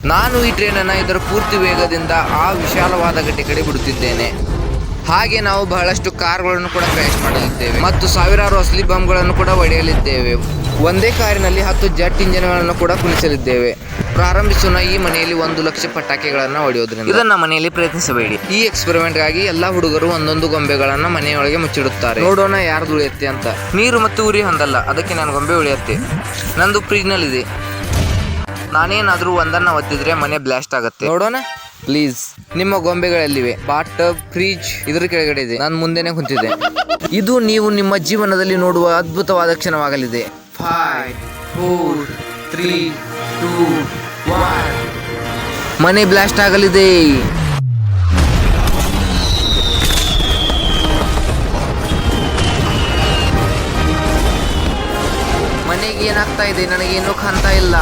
ನಾನು ಈ ಟ್ರೈನನ್ನು ಇದರ ಪೂರ್ತಿ ವೇಗದಿಂದ ಆ ವಿಶಾಲವಾದ ಗಡ್ಡೆ ಕಡೆ ಬಿಡುತ್ತಿದ್ದೇನೆ. ಹಾಗೆ ನಾವು ಬಹಳಷ್ಟು ಕಾರ್ಗಳನ್ನು ಕೂಡ ಕ್ರ್ಯಾಶ್ ಮಾಡಲಿದ್ದೇವೆ ಮತ್ತು ಸಾವಿರಾರು ಅಸಲಿ ಬಾಂಬ್ಗಳನ್ನು ಕೂಡ ಹೊಡೆಯಲಿದ್ದೇವೆ. ಒಂದೇ ಕಾರಿನಲ್ಲಿ 10 ಜೆಟ್ ಇಂಜಿನ್ಗಳನ್ನು ಕೂಡ ಕುಣಿಸಲಿದ್ದೇವೆ. ಪ್ರಾರಂಭಿಸೋಣ ಈ ಮನೆಯಲ್ಲಿ 1 ಲಕ್ಷ ಪಟಾಕಿಗಳನ್ನು ಹೊಡೆಯೋದ್ರಿಂದ. ಇದನ್ನ ಮನೆಯಲ್ಲಿ ಪ್ರಯತ್ನಿಸಬೇಡಿ. ಈ ಎಕ್ಸ್ಪೆರಿಮೆಂಟ್ಗಾಗಿ ಎಲ್ಲ ಹುಡುಗರು ಒಂದೊಂದು ಗೊಂಬೆಗಳನ್ನ ಮನೆಯೊಳಗೆ ಮುಚ್ಚಿಡುತ್ತಾರೆ. ನೋಡೋಣ ಯಾರ್ದು ಉಳಿಯುತ್ತೆ ಅಂತ. ನೀರು ಮತ್ತು ಉರಿ ಹೊಂದಲ್ಲ, ಅದಕ್ಕೆ ನನ್ನ ಗೊಂಬೆ ಉಳಿಯುತ್ತೆ. ನಂದು ಫ್ರಿಜ್ನಲ್ಲಿದೆ. ನಾನೇನಾದ್ರೂ ಒಂದನ್ನ ಒತ್ತಿದ್ರೆ ಮನೆ ಬ್ಲಾಸ್ಟ್ ಆಗುತ್ತೆ. ನೋಡೋಣ ಪ್ಲೀಸ್. ನಿಮ್ಮ ಗೊಂಬೆಗಳಲ್ಲಿವೆ. ಬಾತ್ ಟಬ್, ಫ್ರಿಜ್ ಇದರ ಕೆಳಗಡೆ ಇದೆ. ನಾನು ಮುಂದೆನೆ ಕುಂತಿದ್ದೆ. ಇದು ನೀವು ನಿಮ್ಮ ಜೀವನದಲ್ಲಿ ನೋಡುವ ಅದ್ಭುತವಾದ ಕ್ಷಣವಾಗಲಿದೆ. 5 4 3 2 1 ಮನೆ ಬ್ಲಾಸ್ಟ್ ಆಗಲಿದೆ. ಮನೆಗೆ ಏನಾಗ್ತಾ ಇದೆ ನನಗೇನು ಕಾಣ್ತಾ ಇಲ್ಲ.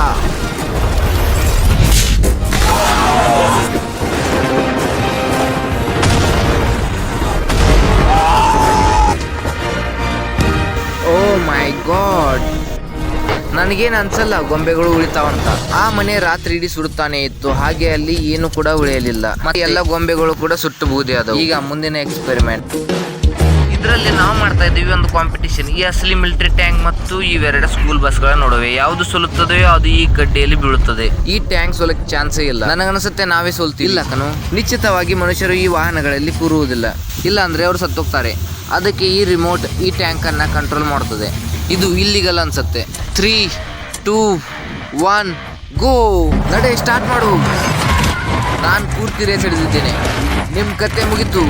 ಓ ಮೈ ಗಾಡ್, ನನಗೇನು ಅನ್ಸಲ್ಲ ಗೊಂಬೆಗಳು ಉಳಿತಾವಂತ. ಆ ಮನೆ ರಾತ್ರಿ ಇಡೀ ಸುಡುತ್ತಾನೆ ಇತ್ತು. ಹಾಗೆ ಅಲ್ಲಿ ಏನು ಕೂಡ ಉಳಿಯಲಿಲ್ಲ. ಮತ್ತೆ ಎಲ್ಲ ಗೊಂಬೆಗಳು ಕೂಡ ಸುಟ್ಟು ಬೂದಿ ಆದವು. ಈಗ ಮುಂದಿನ ಎಕ್ಸ್ಪೆರಿಮೆಂಟ್. ಇದರಲ್ಲಿ ನಾವು ಮಾಡ್ತಾ ಇದ್ದೀವಿ ಒಂದು ಕಾಂಪಿಟಿಷನ್. ಈ ಅಸಲಿ ಮಿಲಿಟರಿ ಟ್ಯಾಂಕ್ ಮತ್ತು ಇವೆರಡು ಸ್ಕೂಲ್ ಬಸ್ಗಳ ನಡುವೆ ಯಾವುದು ಸೋಲುತ್ತದೆಯೋ ಅದು ಈ ಗಡ್ಡೆಯಲ್ಲಿ ಬೀಳುತ್ತದೆ. ಈ ಟ್ಯಾಂಕ್ ಸೋಲಕ್ಕೆ ಚಾನ್ಸೇ ಇಲ್ಲ. ನನಗನ್ಸುತ್ತೆ ನಾವೇ ಸೋಲ್ತೀವಿ. ಇಲ್ಲ ಕಣೋ, ನಿಶ್ಚಿತವಾಗಿ ಮನುಷ್ಯರು ಈ ವಾಹನಗಳಲ್ಲಿ ಕೂರುವುದಿಲ್ಲ. ಇಲ್ಲ ಅಂದ್ರೆ ಅವರು ಸತ್ತೋಗ್ತಾರೆ. ಅದಕ್ಕೆ ಈ ರಿಮೋಟ್ ಈ ಟ್ಯಾಂಕ್ ಅನ್ನ ಕಂಟ್ರೋಲ್ ಮಾಡುತ್ತದೆ. ಇದು ಇಲ್ಲಿಗಲ್ ಅನ್ಸುತ್ತೆ. 3 2 1 ಗೋ. ನಡೆ, ಸ್ಟಾರ್ಟ್ ಮಾಡು. ನಾನು ಪೂರ್ತಿ ರೇಸ್ ಹಿಡಿದಿದ್ದೇನೆ. ನಿಮ್ ಕತೆ ಮುಗಿತು.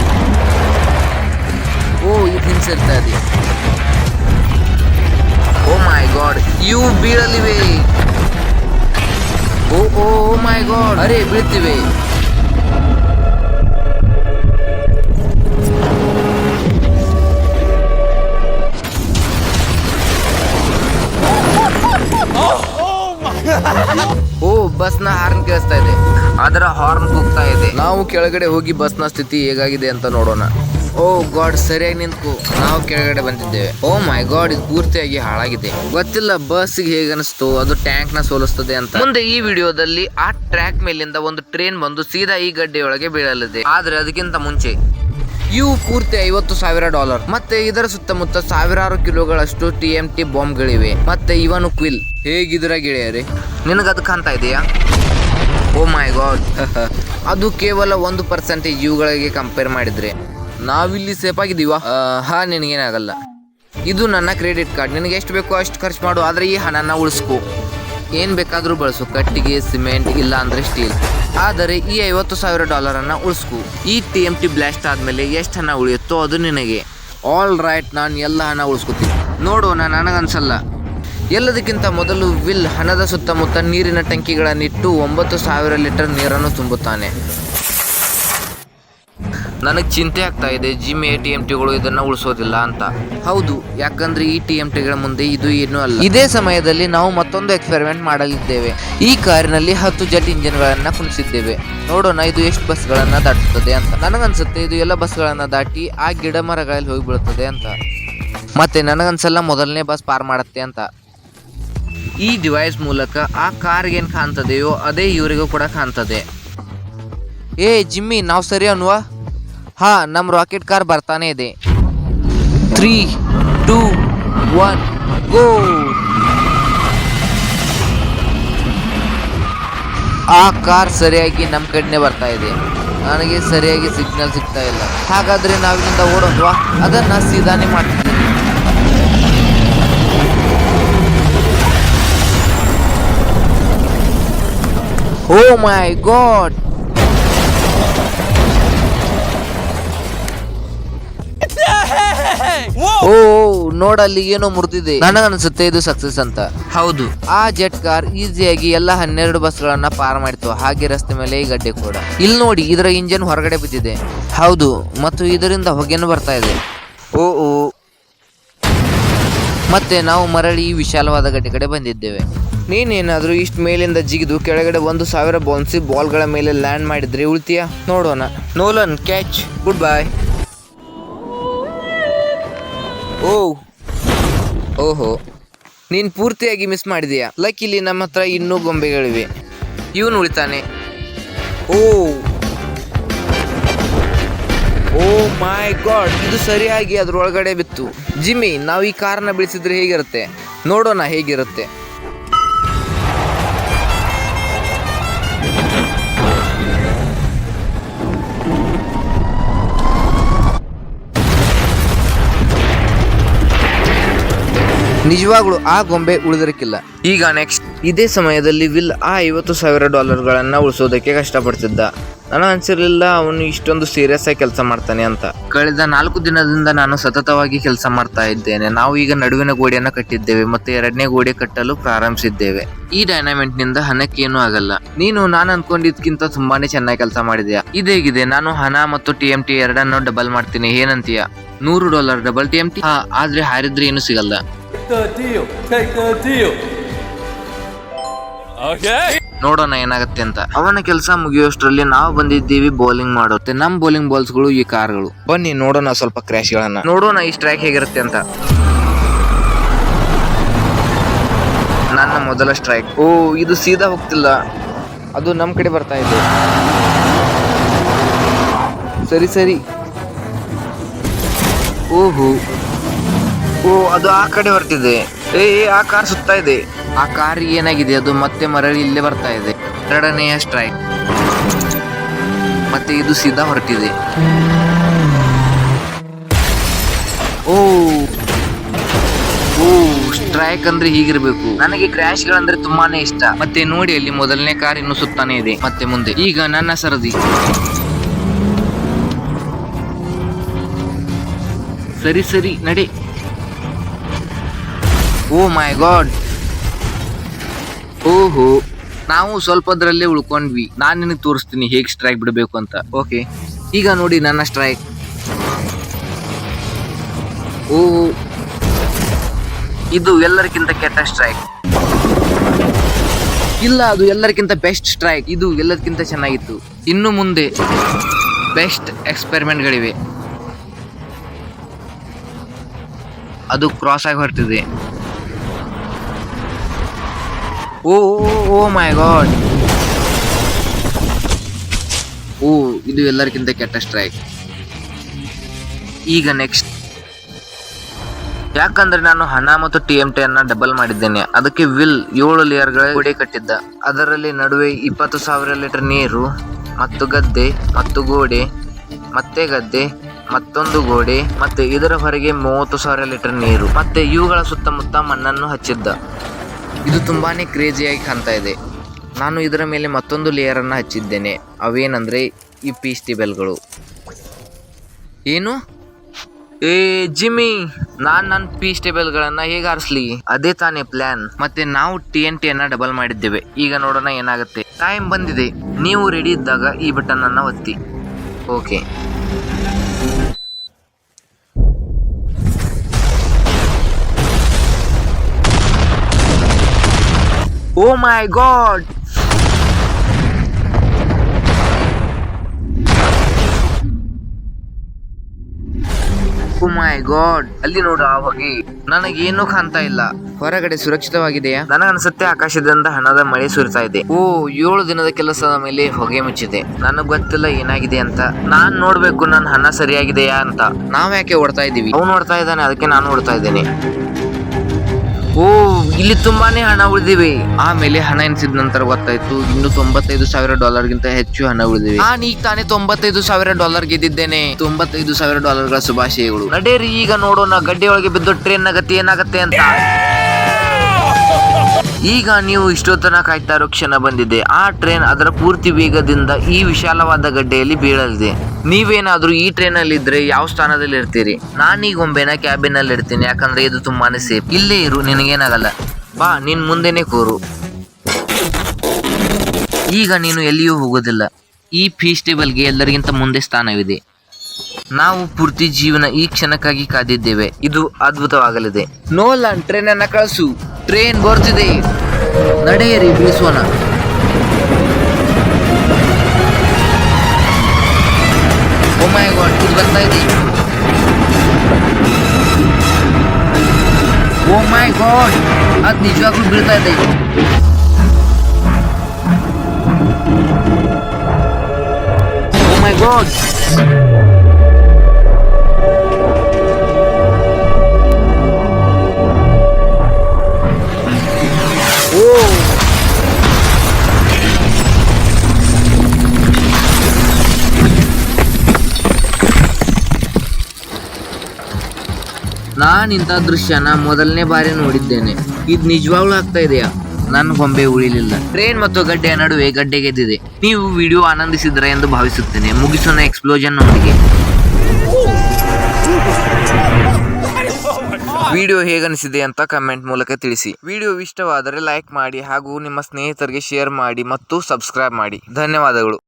ಓ, ಇದು ಹಿಂಸರ್ತಾ ಇದೆ. ಓ ಮೈ ಗಾಡ್, ಇವು ಬೀಳಲಿವೆ. ಓ ಓ ಮೈ ಗಾಡ್, ಅರೆ ಬೀಳ್ತಿವೆ. ಓ, ಬಸ್ನ ಹಾರ್ನ್ ಕೇಳಿಸ್ತಾ ಇದೆ. ಅದರ ಹಾರ್ನ್ ಕೂಗ್ತಾ ಇದೆ. ನಾವು ಕೆಳಗಡೆ ಹೋಗಿ ಬಸ್ನ ಸ್ಥಿತಿ ಹೇಗಾಗಿದೆ ಅಂತ ನೋಡೋಣ. ಓ ಗಾಡ್, ಸರಿಯಾಗಿ ನಿಂತ್ಕೋ. ನಾವು ಕೆಳಗಡೆ ಬಂದಿದ್ದೇವೆ. ಓ ಮೈ ಗಾಡ್, ಇದು ಪೂರ್ತಿಯಾಗಿ ಹಾಳಾಗಿದೆ. ಗೊತ್ತಿಲ್ಲ ಬಸ್ಗೆ ಹೇಗೆ ಅನಿಸ್ತು ಅದು ಟ್ಯಾಂಕ್ ನ ಸೋಲಿಸ್ತದೆ ಅಂತ. ಮುಂದೆ ಈ ವಿಡಿಯೋದಲ್ಲಿ ಆ ಟ್ರ್ಯಾಕ್ ಮೇಲಿಂದ ಒಂದು ಟ್ರೈನ್ ಬಂದು ಸೀದಾ ಈ ಗಡ್ಡೆಯೊಳಗೆ ಬೀಳಲಿದೆ. ಆದ್ರೆ ಅದಕ್ಕಿಂತ ಮುಂಚೆ ಇವು ಪೂರ್ತಿ $50,000 ಮತ್ತೆ ಇದರ ಸುತ್ತಮುತ್ತ ಸಾವಿರಾರು ಕಿಲೋಗಳಷ್ಟು TNT ಬಾಂಬ್ಗಳಿವೆ. ಮತ್ತೆ ಇವನು ಕ್ವಿಲ್. ಹೇಗಿದ್ರ ಗೆಳೆಯರೆ, ನಿನಗದು ಕಾಣ್ತಾ ಇದೆಯಾ? ಓ ಮೈ ಗಾಡ್, ಅದು ಕೇವಲ 1% ಇವುಗಳಿಗೆ ಕಂಪೇರ್ ಮಾಡಿದ್ರೆ ನಾವಿಲ್ಲಿ ಸೇಫ್ ಆಗಿದ್ದೀವ. ನಿನಗೇನಾಗಲ್ಲ. ಇದು ನನ್ನ ಕ್ರೆಡಿಟ್ ಕಾರ್ಡ್. ನಿನಗೆ ಎಷ್ಟು ಬೇಕೋ ಅಷ್ಟು ಖರ್ಚು ಮಾಡು, ಆದ್ರೆ ಈ ಹಣನ ಉಳಿಸ್ಕೊ. ಏನ್ ಬೇಕಾದ್ರೂ ಬಳಸು, ಕಟ್ಟಿಗೆ, ಸಿಮೆಂಟ್, ಇಲ್ಲ ಅಂದ್ರೆ ಸ್ಟೀಲ್. ಆದರೆ ಈ $50,000 ಉಳಿಸ್ಕೊ. ಈ TNT ಬ್ಲಾಸ್ಟ್ ಆದ್ಮೇಲೆ ಎಷ್ಟು ಹಣ ಉಳಿಯುತ್ತೋ ಅದು ನಿನಗೆ. ಆಲ್ ರೈಟ್, ನಾನು ಎಲ್ಲ ಹಣ ಉಳಿಸ್ಕೊತೀನಿ. ನೋಡೋಣ, ನನಗನ್ಸಲ್ಲ. ಎಲ್ಲದಕ್ಕಿಂತ ಮೊದಲು ವಿಲ್ ಹಣದ ಸುತ್ತಮುತ್ತ ನೀರಿನ ಟಂಕಿಗಳನ್ನಿಟ್ಟು 9,000 ಲೀಟರ್ ನೀರನ್ನು ತುಂಬುತ್ತಾನೆ. ನನಗೆ ಚಿಂತೆ ಆಗ್ತಾ ಇದೆ, ಜಿಮ್ TNTಗಳು ಇದನ್ನ ಉಳಿಸೋದಿಲ್ಲ ಅಂತ. ಹೌದು, ಯಾಕಂದ್ರೆ ಈ TNTಗಳ ಮುಂದೆ ಇದು ಏನೂ ಅಲ್ಲ. ಇದೇ ಸಮಯದಲ್ಲಿ ನಾವು ಮತ್ತೊಂದು ಎಕ್ಸ್ಪೆರಿಮೆಂಟ್ ಮಾಡಲಿದ್ದೇವೆ. ಈ ಕಾರಿನಲ್ಲಿ 10 ಜೆಟ್ ಇಂಜಿನ್ಗಳನ್ನ ಕುಣಿಸಿದ್ದೇವೆ. ನೋಡೋಣ ಇದು ಎಷ್ಟು ಬಸ್ಗಳನ್ನ ದಾಟುತ್ತದೆ ಅಂತ. ನನಗನ್ಸುತ್ತೆ ಇದು ಎಲ್ಲ ಬಸ್ಗಳನ್ನ ದಾಟಿ ಆ ಗಿಡ ಮರಗಳಲ್ಲಿ ಹೋಗಿ ಬೀಳುತ್ತದೆ ಅಂತ. ಮತ್ತೆ ನನಗನ್ಸಲ್ಲ ಮೊದಲನೇ ಬಸ್ ಪಾರ್ ಮಾಡುತ್ತೆ ಅಂತ. ಈ ಡಿವೈಸ್ ಮೂಲಕ ಆ ಕಾರ್ಗೆ ಏನ್ ಕಾಣ್ತದೆಯೋ ಅದೇ ಇವರಿಗೂ ಕೂಡ ಕಾಣ್ತದೆ. ಏ ಜಿಮ್ಮಿ, ನಾವು ಸರಿ ಅನ್ವಾ? ನಮ್ಮ ರಾಕೆಟ್ ಕಾರ್ ಬರ್ತಾನೆ ಇದೆ. 3 2 1 ಗೋ. ಆ ಕಾರ್ ಸರಿಯಾಗಿ ನಮ್ಮ ಕಡೆನೆ ಬರ್ತಾ ಇದೆ. ನನಗೆ ಸರಿಯಾಗಿ ಸಿಗ್ನಲ್ ಸಿಗ್ತಾ ಇಲ್ಲ. ಹಾಗಾದ್ರೆ ನಾವಿಲ್ಲಿಂದ ಓಡೋದ್ವಾ? ಅದನ್ನ ಸೀದಾನೆ ಮಾಡ್ತಿದ್ದೀನಿ. ಓ ಮೈ ಗಾಡ್, ಓ ನೋಡಲ್ಲಿ ಏನೋ ಮುರಿದಿದೆ. ನನಗನ್ಸುತ್ತೆ ಇದು ಸಕ್ಸಸ್ ಅಂತ. ಹೌದು, ಆ ಜೆಟ್ ಕಾರ್ ಈಸಿಯಾಗಿ ಎಲ್ಲ 12 ಬಸ್ಗಳನ್ನ ಪಾರ್ ಮಾಡಿತು. ಹಾಗೆ ರಸ್ತೆ ಮೇಲೆ ಈ ಗಡ್ಡೆ ಕೂಡ. ಇಲ್ಲಿ ನೋಡಿ, ಇದರ ಇಂಜಿನ್ ಹೊರಗಡೆ ಬಿದ್ದಿದೆ. ಹೌದು, ಮತ್ತು ಇದರಿಂದ ಹೊಗೆನೂ ಬರ್ತಾ ಇದೆ. ಓ ಮತ್ತೆ ನಾವು ಮರಳಿ ಈ ವಿಶಾಲವಾದ ಗಡ್ಡೆ ಕಡೆ ಬಂದಿದ್ದೇವೆ. ನೀನೇನಾದ್ರೂ ಇಷ್ಟು ಮೇಲಿಂದ ಜಿಗಿದು ಕೆಳಗಡೆ 1,000 ಬೌನ್ಸಿ ಬಾಲ್ಗಳ ಮೇಲೆ ಲ್ಯಾಂಡ್ ಮಾಡಿದ್ರೆ ಉಳ್ತೀಯಾ? ನೋಡೋಣ. Nolan, catch. Good bye. ಓಹೋ, ನೀನ್ ಪೂರ್ತಿಯಾಗಿ ಮಿಸ್ ಮಾಡಿದೀಯಾ. ಲಕ್ಕಿಲಿ ನಮ್ಮ ಹತ್ರ ಇನ್ನೂ ಗೊಂಬೆಗಳಿವೆ. ಇವನು ಉಳಿತಾನೆ. ಓ ಓ ಮೈ ಗಾಡ್, ಇದು ಸರಿಯಾಗಿ ಅದ್ರೊಳಗಡೆ ಬಿತ್ತು. ಜಿಮ್ಮಿ, ನಾವು ಈ ಕಾರನ್ನ ಬಿಡಿಸಿದ್ರೆ ಹೇಗಿರುತ್ತೆ ನೋಡೋಣ ಹೇಗಿರುತ್ತೆ. ನಿಜವಾಗ್ಲೂ ಆ ಗೊಂಬೆ ಉಳಿದಿರಕ್ಕಿಲ್ಲ. ಈಗ ನೆಕ್ಸ್ಟ್ ಇದೇ ಸಮಯದಲ್ಲಿ ವಿಲ್ ಆ $50,000 ಉಳಿಸೋದಕ್ಕೆ ಕಷ್ಟಪಡ್ತಿದ್ದ. ನನಗೆ ಅನ್ಸಿರ್ಲಿಲ್ಲ ಅವನು ಇಷ್ಟೊಂದು ಸೀರಿಯಸ್ ಆಗಿ ಕೆಲಸ ಮಾಡ್ತಾನೆ ಅಂತ. ಕಳೆದ 4 ದಿನದಿಂದ ನಾನು ಸತತವಾಗಿ ಕೆಲಸ ಮಾಡ್ತಾ ಇದ್ದೇನೆ. ನಾವು ಈಗ ನಡುವಿನ ಗೋಡೆಯನ್ನು ಕಟ್ಟಿದ್ದೇವೆ ಮತ್ತು 2ನೇ ಗೋಡೆ ಕಟ್ಟಲು ಪ್ರಾರಂಭಿಸಿದ್ದೇವೆ. ಈ ಡೈನಾಮೆಂಟ್ ನಿಂದ ಹಣಕ್ಕೇನು ಆಗಲ್ಲ. ನೀನು ನಾನು ಅನ್ಕೊಂಡಿದ್ಕಿಂತ ತುಂಬಾನೇ ಚೆನ್ನಾಗಿ ಕೆಲಸ ಮಾಡಿದ್ಯಾ. ಇದೇಗಿದೆ, ನಾನು ಹಣ ಮತ್ತು TMT ಎರಡನ್ನು ಡಬಲ್ ಮಾಡ್ತೀನಿ. ಏನಂತೀಯ? $100 ಡಬಲ್ TMT. ಆದ್ರೆ ಹಾರಿದ್ರೆ ಏನು ಸಿಗಲ್ಲ. ನೋಡೋಣ ಏನಾಗತ್ತೆ ಅಂತ. ಅವನ ಕೆಲಸ ಮುಗಿಯೋಷ್ಟ್ರಲ್ಲಿ ನಾವು ಬಂದಿದ್ದೀವಿ ಬೌಲಿಂಗ್ ಮಾಡೋತ್ತೆ. ನಮ್ ಬೌಲಿಂಗ್ ಬಾಲ್ಸ್ಗಳು ಈ ಕಾರ್ಗಳು. ಬನ್ನಿ ನೋಡೋಣ ಸ್ವಲ್ಪ ಕ್ರ್ಯಾಶ್ ಗಳನ್ನ. ನೋಡೋಣ ಈ ಸ್ಟ್ರೈಕ್ ಹೇಗಿರುತ್ತೆ ಅಂತ. ನನ್ನ ಮೊದಲ ಸ್ಟ್ರೈಕ್. ಓ, ಇದು ಸೀದಾ ಹೋಗ್ತಿಲ್ಲ, ಅದು ನಮ್ ಕಡೆ ಬರ್ತಾ ಇದೆ. ಸರಿ ಸರಿ. ಓಹೋ, ಓ ಅದು ಆ ಕಡೆ ಬರ್ತಿದೆ. ಆ ಕಾರ್ ಸುತ್ತಾ ಇದೆ. ಆ ಕಾರ್ ಏನಾಗಿದೆ, ಅದು ಮತ್ತೆ ಮರಳಿ ಇಲ್ಲೇ ಬರ್ತಾ ಇದೆ. 2ನೇ ಸ್ಟ್ರೈಕ್. ಮತ್ತೆ ಇದು ಸೀದಾ ಹೊರಟಿದೆ. ಓ ಓ ಸ್ಟ್ರೈಕ್ ಅಂದ್ರೆ ಹೀಗಿರ್ಬೇಕು. ನನಗೆ ಕ್ರ್ಯಾಶ್ ಗಳಂದ್ರೆ ತುಂಬಾನೇ ಇಷ್ಟ. ಮತ್ತೆ ನೋಡಿ, ಅಲ್ಲಿ ಮೊದಲನೇ ಕಾರ್ ಇನ್ನು ಸುತ್ತಾನೆ ಇದೆ. ಮತ್ತೆ ಮುಂದೆ ಈಗ ನನ್ನ ಸರದಿ. ಸರಿ ಸರಿ ನಡೆ. ಓ ಮೈ ಗಾಡ್. ಓಹೋ, ನಾವು ಸ್ವಲ್ಪದ್ರಲ್ಲೇ ಉಳ್ಕೊಂಡ್ವಿ. ನಾನು ನಿನಗೆ ತೋರಿಸ್ತೀನಿ ಹೇಗೆ ಸ್ಟ್ರೈಕ್ ಬಿಡಬೇಕು ಅಂತ. ಓಕೆ, ಈಗ ನೋಡಿ ನನ್ನ ಸ್ಟ್ರೈಕ್. ಓಹೋ, ಇದು ಎಲ್ಲರಿಗಿಂತ ಕೆಟ್ಟ ಸ್ಟ್ರೈಕ್. ಇಲ್ಲ, ಅದು ಎಲ್ಲರಿಗಿಂತ ಬೆಸ್ಟ್ ಸ್ಟ್ರೈಕ್. ಇದು ಎಲ್ಲದಕ್ಕಿಂತ ಚೆನ್ನಾಗಿತ್ತು. ಇನ್ನು ಮುಂದೆ ಬೆಸ್ಟ್ ಎಕ್ಸ್ಪೆರಿಮೆಂಟ್ಗಳಿವೆ. ಅದು ಕ್ರಾಸ್ ಆಗಿ ಹೊರಟಿದೆ. ಓ ಓ ಮೈ ಗಾಡ್. ಓ, ಇದು ಎಲ್ಲರಿಗಿಂತ ಕೆಟ್ಟ ಸ್ಟ್ರೈಕ್. ಈಗ ನೆಕ್ಸ್ಟ್, ಯಾಕಂದ್ರೆ ನಾನು ಹಣ ಮತ್ತು TMT ಅನ್ನ ಡಬಲ್ ಮಾಡಿದ್ದೇನೆ. ಅದಕ್ಕೆ ವಿಲ್ 7 ಲೇಯರ್ಗಳ ಗೋಡೆ ಕಟ್ಟಿದ್ದ. ಅದರಲ್ಲಿ ನಡುವೆ 20,000 ಲೀಟರ್ ನೀರು ಮತ್ತು ಗದ್ದೆ ಮತ್ತು ಗೋಡೆ ಮತ್ತೆ ಗದ್ದೆ ಮತ್ತೊಂದು ಗೋಡೆ ಮತ್ತೆ ಇದರ ಹೊರಗೆ 30,000 ಲೀಟರ್ ನೀರು ಮತ್ತೆ ಇವುಗಳ ಸುತ್ತಮುತ್ತ ಮಣ್ಣನ್ನು ಹಚ್ಚಿದ್ದ. ಇದು ತುಂಬಾನೇ ಕ್ರೇಜಿಯಾಗಿ ಕಾಣ್ತಾ ಇದೆ. ನಾನು ಇದರ ಮೇಲೆ ಮತ್ತೊಂದು ಲೇಯರ್ ಅನ್ನ ಹಚ್ಚಿದ್ದೇನೆ. ಅವೇನಂದ್ರೆ ಈ ಪೀಸ್ ಟೇಬಲ್ಗಳು. ಏನು? ಜಿಮ್ಮಿ, ನನ್ನ ಪೀಸ್ ಟೇಬಲ್ಗಳನ್ನ ಹೇಗೆ ಆರಿಸ್ಲಿ? ಅದೇ ತಾನೇ ಪ್ಲಾನ್. ಮತ್ತೆ ನಾವು TNT ಅನ್ನ ಡಬಲ್ ಮಾಡಿದ್ದೇವೆ. ಈಗ ನೋಡೋಣ ಏನಾಗುತ್ತೆ. ಟೈಮ್ ಬಂದಿದೆ. ನೀವು ರೆಡಿ ಇದ್ದಾಗ ಈ ಬಟನ್ ಅನ್ನ ಒತ್ತಿ. ಓಕೆ, ಓ ಮೈ ಗಾಡ್. ಓ ಮೈ ಗಾಡ್, ಅಲ್ಲಿ ನೋಡು ಆ ಹೊಗೆ. ನನಗೇನು ಕಾಣ್ತಾ ಇಲ್ಲ. ಹೊರಗಡೆ ಸುರಕ್ಷಿತವಾಗಿದೆಯಾ? ನನಗನ್ಸುತ್ತೆ ಆಕಾಶದಿಂದ ಹಣದ ಮಳೆ ಸುರಿತಾ ಇದೆ. ಓ, 7 ದಿನದ ಕೆಲಸದ ಮೇಲೆ ಹೊಗೆ ಮುಚ್ಚಿದೆ. ನನಗ್ ಗೊತ್ತಿಲ್ಲ ಏನಾಗಿದೆ ಅಂತ. ನಾನ್ ನೋಡ್ಬೇಕು ನನ್ನ ಹಣ ಸರಿಯಾಗಿದೆಯಾ ಅಂತ. ನಾವ್ ಯಾಕೆ ಓಡ್ತಾ ಇದ್ದೀವಿ? ಅವ್ನು ಓಡ್ತಾ ಇದ್ದಾನೆ, ಅದಕ್ಕೆ ನಾನು ಓಡ್ತಾ ಇದ್ದೇನೆ. ಓ, ಇಲ್ಲಿ ತುಂಬಾನೇ ಹಣ ಉಳಿದಿವೆ. ಆಮೇಲೆ ಹಣ ಎನಿಸಿದ ನಂತರ ಗೊತ್ತಾಯ್ತು ಇನ್ನು $95,000 ಗಿಂತ ಹೆಚ್ಚು ಹಣ ಉಳಿದಿವೆ. ಈಗ ತಾನೇ $95,000 ಗೆದ್ದಿದ್ದೇನೆ. $95,000 ಶುಭಾಶಯಗಳು. ನಡೆಯಿರಿ, ಈಗ ನೋಡೋಣ ಗಡ್ಡೆಯೊಳಗೆ ಬಿದ್ದು ಟ್ರೈನ್ ನ ಗತಿ ಏನಾಗತ್ತೆ ಅಂತ. ಈಗ ನೀವು ಇಷ್ಟೊತ್ತನ ಕಾಯ್ತಾ ಇರೋ ಕ್ಷಣ ಬಂದಿದೆ. ಆ ಟ್ರೈನ್ ಅದರ ಪೂರ್ತಿ ವೇಗದಿಂದ ಈ ವಿಶಾಲವಾದ ಗಡ್ಡೆಯಲ್ಲಿ ಬೀಳಲಿದೆ. ನೀವೇನಾದ್ರೂ ಈ ಟ್ರೈನ್ ಅಲ್ಲಿ ಇದ್ರೆ ಯಾವ ಸ್ಥಾನದಲ್ಲಿ ಇರ್ತೀರಿ? ನಾನೀಗ ಗೊಂಬೆನ ಕ್ಯಾಬಿನ್ ಅಲ್ಲಿ ಇರ್ತೀನಿ, ಯಾಕಂದ್ರೆ ಇದು ತುಂಬಾನೇ ಸೇಫ್. ಇಲ್ಲೇ ಇರು, ನಿನಗೇನಾಗಲ್ಲ. ಬಾ, ನೀನ್ ಮುಂದೆನೆ ಕೂರು. ಈಗ ನೀನು ಎಲ್ಲಿಯೂ ಹೋಗೋದಿಲ್ಲ. ಈ ಪೀಸ್ ಟೇಬಲ್ಗೆ ಎಲ್ಲರಿಗಿಂತ ಮುಂದೆ ಸ್ಥಾನವಿದೆ. ನಾವು ಪೂರ್ತಿ ಜೀವನ ಈ ಕ್ಷಣಕ್ಕಾಗಿ ಕಾದಿದ್ದೇವೆ. ಇದು ಅದ್ಭುತವಾಗಲಿದೆ. ನೋಲನ್, ಟ್ರೈನ್ ಅನ್ನ ಕಳಿಸು. ಟ್ರೈನ್ ಬರ್ತಿದೆ. ನಡೆಯಿರಿ, ಬೀಸೋಣ. ಓ ಮೈ ಗಾಡ್, ಇದು ಬರ್ತಾ ಇದೆ. ಓ ಮೈ ಗಾಡ್, ಅದು ನಿಜವಾಗ್ಲೂ ಬೀಳ್ತಾ ಇದೆ. Oh my God! ನಾನಿಂಥ ದೃಶ್ಯನ ಮೊದಲನೇ ಬಾರಿ ನೋಡಿದ್ದೇನೆ. ಇದು ನಿಜವಾಗ್ಲೂ ಆಗ್ತಾ ಇದೆಯಾ? ನನ್ನ ಗೊಂಬೆ ಉಳಿಲಿಲ್ಲ. ಟ್ರೈನ್ ಮತ್ತು ಗಡ್ಡೆಯ ನಡುವೆ ಗಡ್ಡೆಗೆದ್ದಿದೆ. ನೀವು ವಿಡಿಯೋ ಆನಂದಿಸಿದ್ರ ಎಂದು ಭಾವಿಸುತ್ತೇನೆ. ಮುಗಿಸೋಣ ಎಕ್ಸ್ಪ್ಲೋಷನ್ ನೊಂದಿಗೆ. ವಿಡಿಯೋ ಹೇಗನಿಸಿದೆ ಅಂತ ಕಮೆಂಟ್ ಮೂಲಕ ತಿಳಿಸಿ. ವಿಡಿಯೋ ಇಷ್ಟವಾದರೆ ಲೈಕ್ ಮಾಡಿ ಹಾಗೂ ನಿಮ್ಮ ಸ್ನೇಹಿತರಿಗೆ ಶೇರ್ ಮಾಡಿ ಮತ್ತು ಸಬ್ಸ್ಕ್ರೈಬ್ ಮಾಡಿ. ಧನ್ಯವಾದಗಳು.